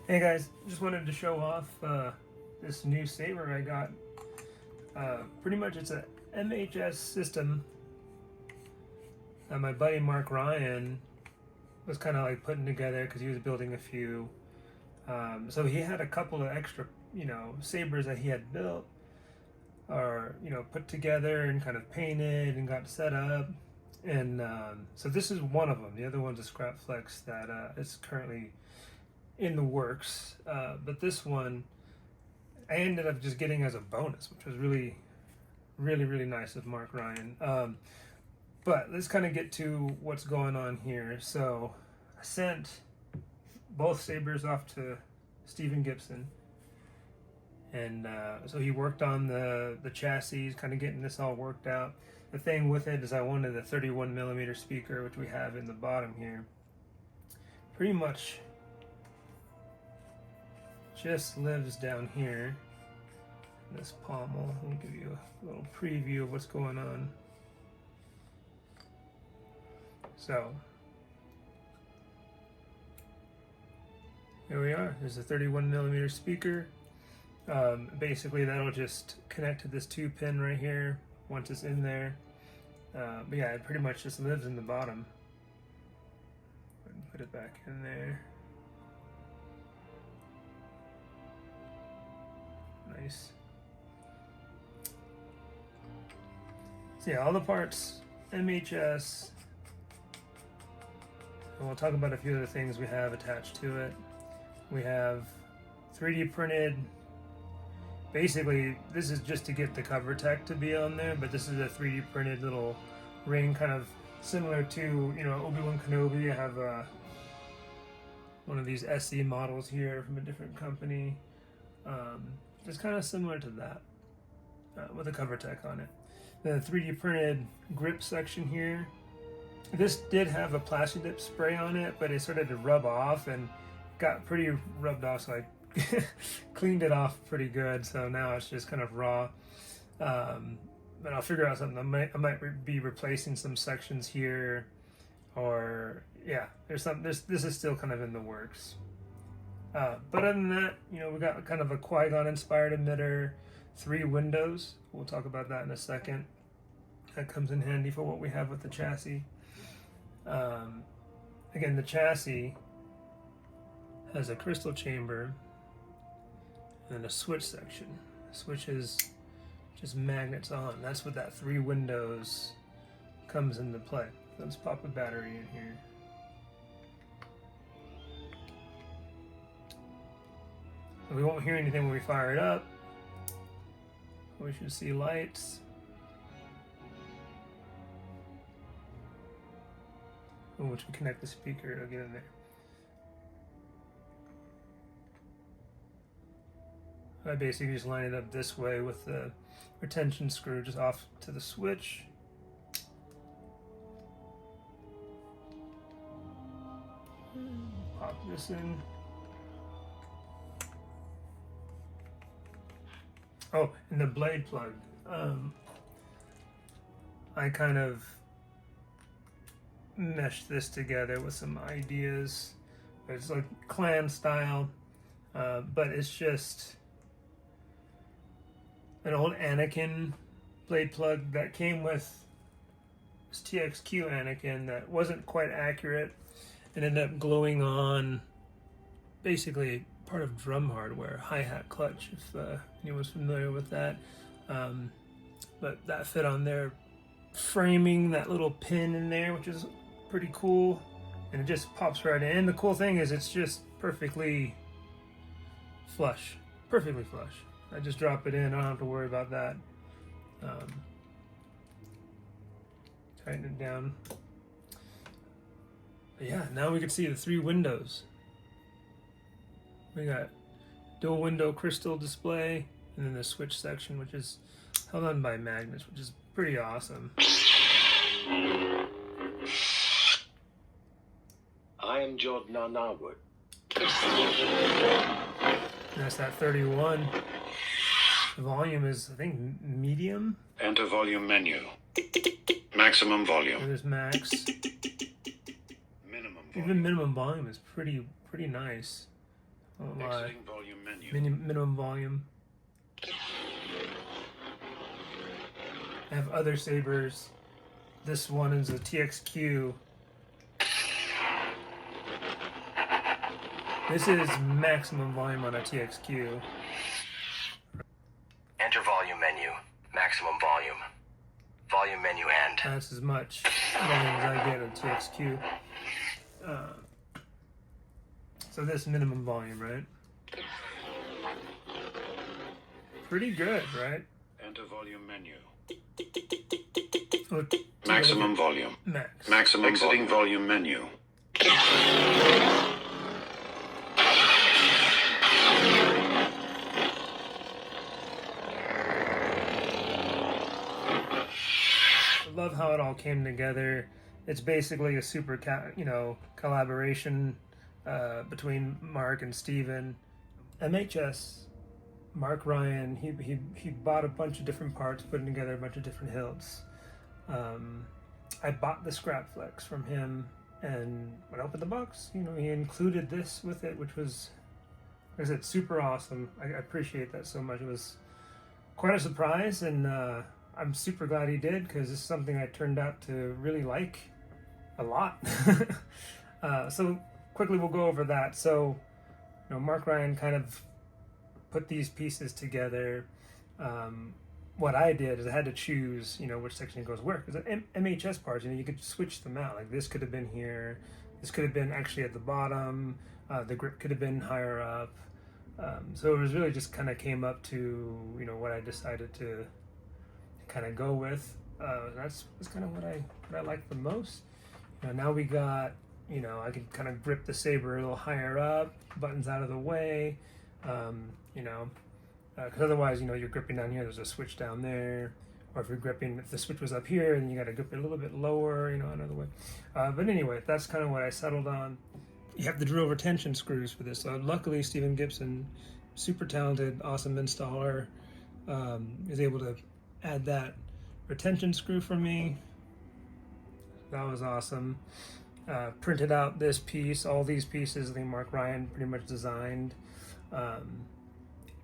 Hey guys, just wanted to show off this new saber I got. Pretty much it's a MHS system that my buddy Mark Ryan was kind of like putting together because he was building a few. So he had a couple of extra, sabers that he had built or, put together and kind of painted and got set up. And so this is one of them. The other one's a scrap flex that is currently in the works, but this one I ended up just getting as a bonus, which was really nice of Mark Ryan. But let's kind of get to what's going on here. So I sent both sabers off to Stephen Gibson, and so he worked on the chassis, kind of getting this all worked out. The thing with it is I wanted a 31mm speaker, which we have in the bottom here. Pretty much just lives down here in this pommel. Let me give you a little preview of what's going on. So here we are. There's a 31mm speaker. Basically that'll just connect to this 2-pin right here once it's in there. But yeah, it pretty much just lives in the bottom. Put it back in there. Nice. So yeah, all the parts, MHS. And we'll talk about a few other things we have attached to it. We have 3D printed. Basically, this is just to get the cover tech to be on there, but this is a 3D printed little ring, kind of similar to, Obi Gon Kenobi. I have one of these SE models here from a different company. It's kind of similar to that with a cover tech on it. The 3D printed grip section here. This did have a plasti dip spray on it, but it started to rub off and got pretty rubbed off, so I cleaned it off pretty good. So now it's just kind of raw. But I'll figure out something. I might be replacing some sections here, or yeah, there's some. This is still kind of in the works. But other than that, we got kind of a Qui-Gon inspired emitter, 3 windows. We'll talk about that in a second. That comes in handy for what we have with the chassis. Again, the chassis has a crystal chamber and a switch section. Switch is just magnets on. That's what that 3 windows comes into play. Let's pop a battery in here. We won't hear anything when we fire it up. We should see lights. Which we connect the speaker, it'll get in there. I basically just line it up this way with the retention screw just off to the switch. Pop this in. Oh, and the blade plug. I kind of meshed this together with some ideas. It's like clan style, but it's just an old Anakin blade plug that came with this TXQ Anakin that wasn't quite accurate and ended up gluing on basically part of drum hardware, hi-hat clutch, if anyone's familiar with that. But that fit on there, framing that little pin in there, which is pretty cool, and it just pops right in. And the cool thing is it's just perfectly flush. I just drop it in, I don't have to worry about that. Tighten it down. But yeah, now we can see the 3 windows. We got dual window crystal display, and then the switch section, which is held on by magnets, which is pretty awesome. I am Jordan Arnarwood. That's that 31. The volume is, I think, medium. Enter volume menu. Maximum volume. There's max. Minimum volume. Even minimum volume is pretty nice. Oh my. Exiting volume menu. Minimum volume. I have other sabers. This one is a TXQ. This is maximum volume on a TXQ. Enter volume menu. Maximum volume. Volume menu end. That's as much volume as I get on TXQ. So this minimum volume, right? Pretty good, right? Enter volume menu. Oh, Maximum volume. max. Maximum exiting volume menu. I love how it all came together. It's basically a super, collaboration between Mark and Stephen. MHS, Mark Ryan, he bought a bunch of different parts, putting together a bunch of different hilts. I bought the scrap flex from him, and when I opened the box, he included this with it, which was, like I said, super awesome. I appreciate that so much. It was quite a surprise, and I'm super glad he did, because this is something I turned out to really like a lot. So quickly we'll go over that. So, Mark Ryan kind of put these pieces together. What I did is I had to choose, which section goes where. Because MHS parts, you could switch them out. Like this could have been here. This could have been actually at the bottom. The grip could have been higher up. So it was really just kind of came up to, what I decided to kind of go with. That's kind of what I like the most. Now we got, I can kind of grip the saber a little higher up, buttons out of the way, because otherwise, you're gripping down here, there's a switch down there, or if the switch was up here, then you got to grip it a little bit lower, another way. But anyway, that's kind of what I settled on. You have the drill retention screws for this. So luckily, Stephen Gibson, super talented, awesome installer, is able to add that retention screw for me. That was awesome. Printed out this piece, all these pieces, I think Mark Ryan pretty much designed,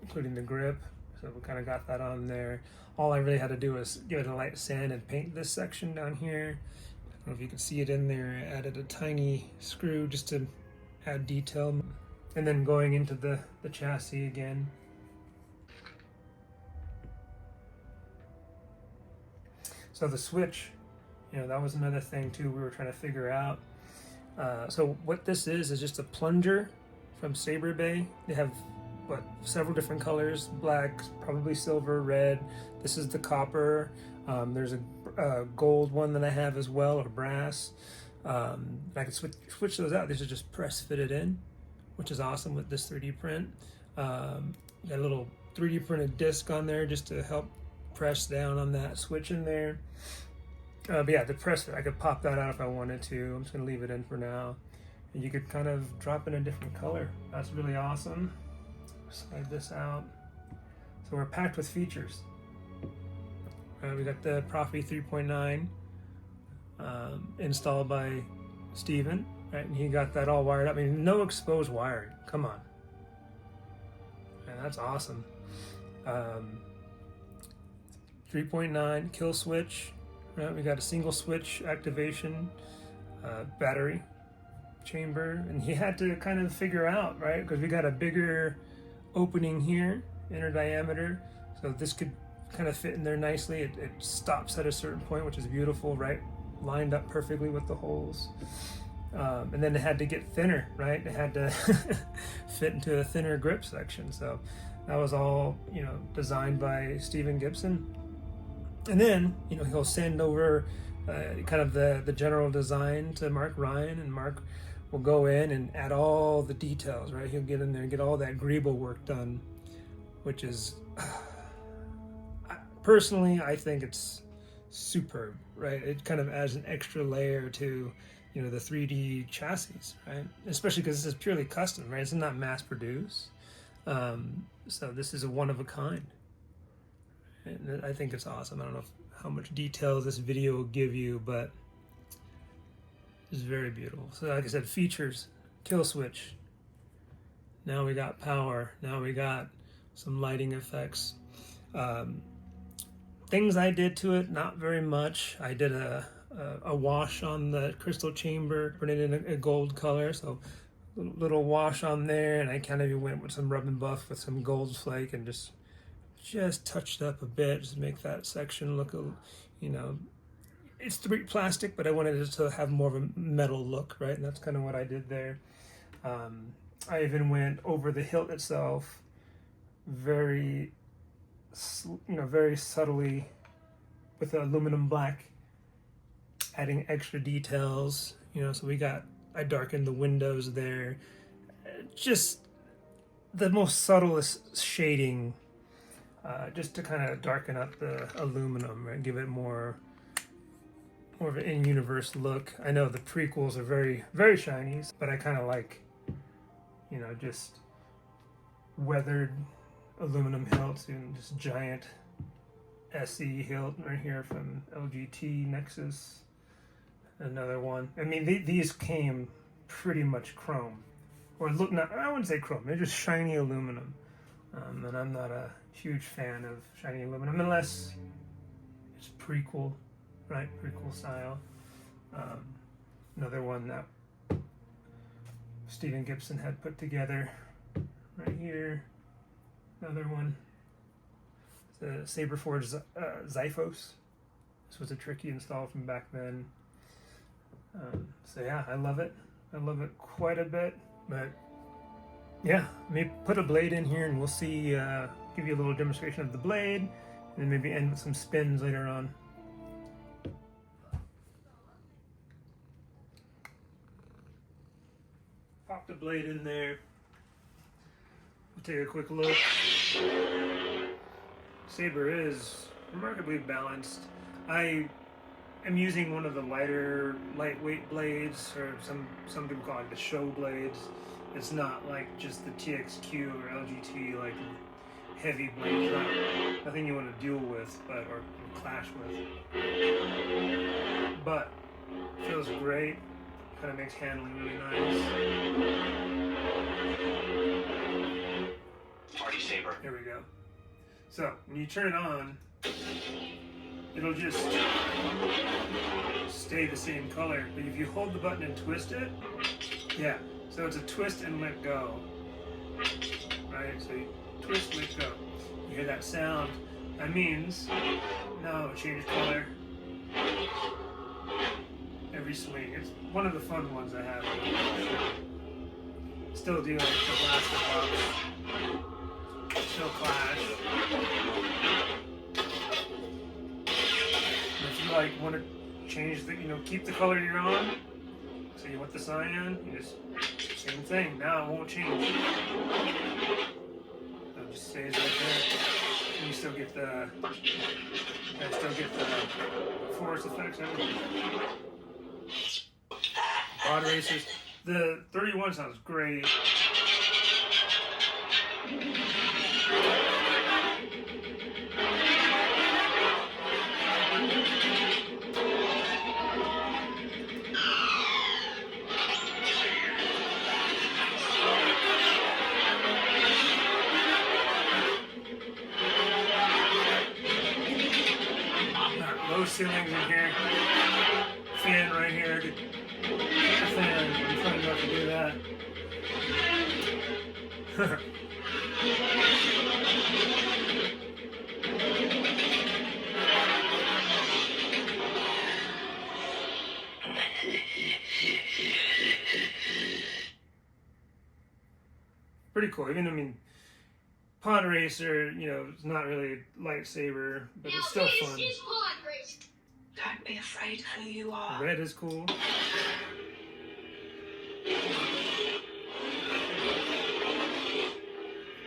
including the grip. So we kind of got that on there. All I really had to do was give it a light sand and paint this section down here. I don't know if you can see it in there. I added a tiny screw just to add detail. And then going into the chassis again. So the switch, that was another thing too we were trying to figure out. So what this is just a plunger from Saber Bay. They have several different colors: black, probably silver, red. This is the copper. There's a gold one that I have as well, or brass. I can switch those out. These are just press fitted in, which is awesome with this 3D print. Got a little 3D printed disc on there just to help press down on that switch in there. But yeah, the press fit, I could pop that out if I wanted to. I'm just gonna leave it in for now. And you could kind of drop in a different color. That's really awesome. Slide this out. So we're packed with features. We got the Proffie 3.9 installed by Stephen, right? And he got that all wired up. I mean, no exposed wiring. Come on. And that's awesome. 3.9 kill switch. Right, we got a single switch activation, battery chamber, and he had to kind of figure out, right, because we got a bigger opening here, inner diameter, so this could kind of fit in there nicely. It stops at a certain point, which is beautiful, right, lined up perfectly with the holes. And then it had to get thinner, right? It had to fit into a thinner grip section. So that was all, designed by Stephen Gibson. And then, he'll send over kind of the general design to Mark Ryan, and Mark will go in and add all the details, right? He'll get in there and get all that greeble work done, which is, personally, I think it's superb, right? It kind of adds an extra layer to, the 3D chassis, right? Especially because this is purely custom, right? It's not mass produced. So this is a one of a kind. And I think it's awesome. I don't know how much detail this video will give you, but it's very beautiful. So like I said, features, kill switch, Now we got power. Now we got some lighting effects. Things I did to it, not very much. I did a wash on the crystal chamber, put it in a gold color, so little wash on there, and I kind of went with some rub and buff with some gold flake and just touched up a bit, just to make that section look, you know, it's 3D plastic, but I wanted it to have more of a metal look, right? And that's kind of what I did there. I even went over the hilt itself, very subtly with aluminum black, adding extra details, so I darkened the windows there, just the most subtlest shading, just to kind of darken up the aluminum and give it more of an in-universe look. I know the prequels are very, very shiny, but I kind of like, just weathered aluminum hilts and this giant SE hilt right here from LGT Nexus. Another one. I mean, these came pretty much chrome, or I wouldn't say chrome. They're just shiny aluminum, and I'm not a huge fan of shiny aluminum unless it's prequel, right? Prequel style. Another one that Stephen Gibson had put together right here. Another one, the Saberforge Xiphos. This was a tricky install from back then. So yeah, I love it. I love it quite a bit. But yeah, maybe put a blade in here and we'll see, give you a little demonstration of the blade, and maybe end with some spins later on. Pop the blade in there. We'll take a quick look. Saber is remarkably balanced. I am using one of the lightweight blades, or some people call it the show blades. It's not like just the TXQ or LGT, like heavy blades. Nothing you want to deal with, or clash with. But feels great. Kind of makes handling really nice. Party saber. There we go. So when you turn it on, it'll just stay the same color. But if you hold the button and twist it, yeah. So it's a twist and let go. Right? So you twist, let go. You hear that sound. That means now it changes color every swing. It's one of the fun ones I have. Still do like the blaster box. Still clash. And if you want to change the, keep the color you're on. So you want the cyan, you just same thing. Now it won't change. It just stays right there. And you still get the force effects. Pod racers. The 31 sounds great. Low ceilings in here. Fan right here. Fan. I'm trying not to do that. Pretty cool. Even, pod racer, it's not really a lightsaber, but it's still fun. Don't be afraid of who you are. Red is cool.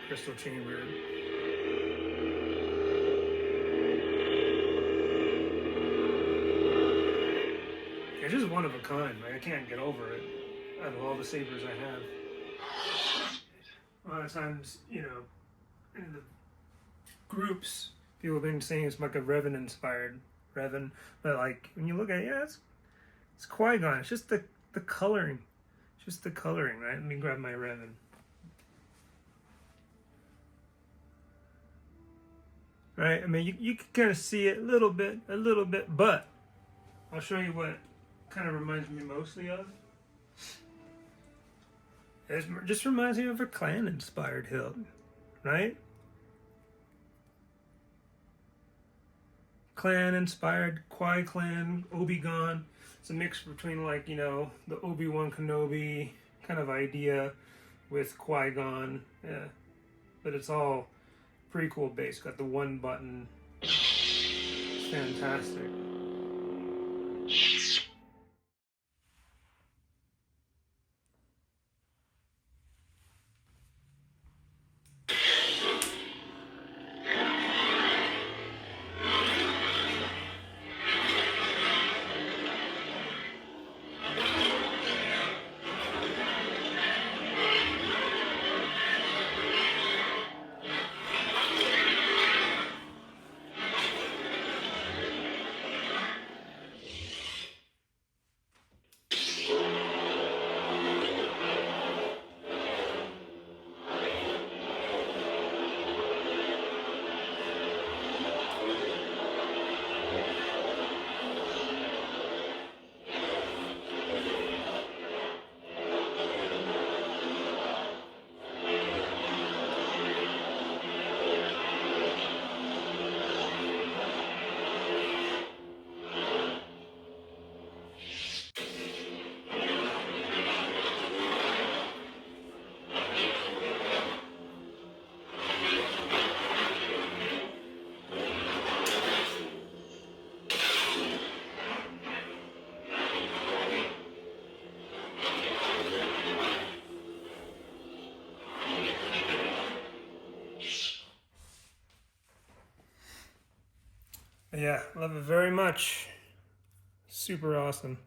Crystal chamber. It's just one of a kind. I can't get over it out of all the sabers I have. A lot of times, in the groups, people have been saying it's like a Revan inspired Revan, but when you look at it, yeah, it's Qui-Gon. It's just the coloring. It's just the coloring, right? Let me grab my Revan. right? I mean, you can kind of see it a little bit, but I'll show you what kind of reminds me mostly of. It just reminds me of a clan-inspired hilt, right? Clan-inspired, Qui-Clan, Obi Gon. It's a mix between, like, you know, the Obi-Wan Kenobi kind of idea with Qui-Gon. Yeah. But it's all pretty cool base. Got the one button. It's fantastic. Yeah, love it very much. Super awesome.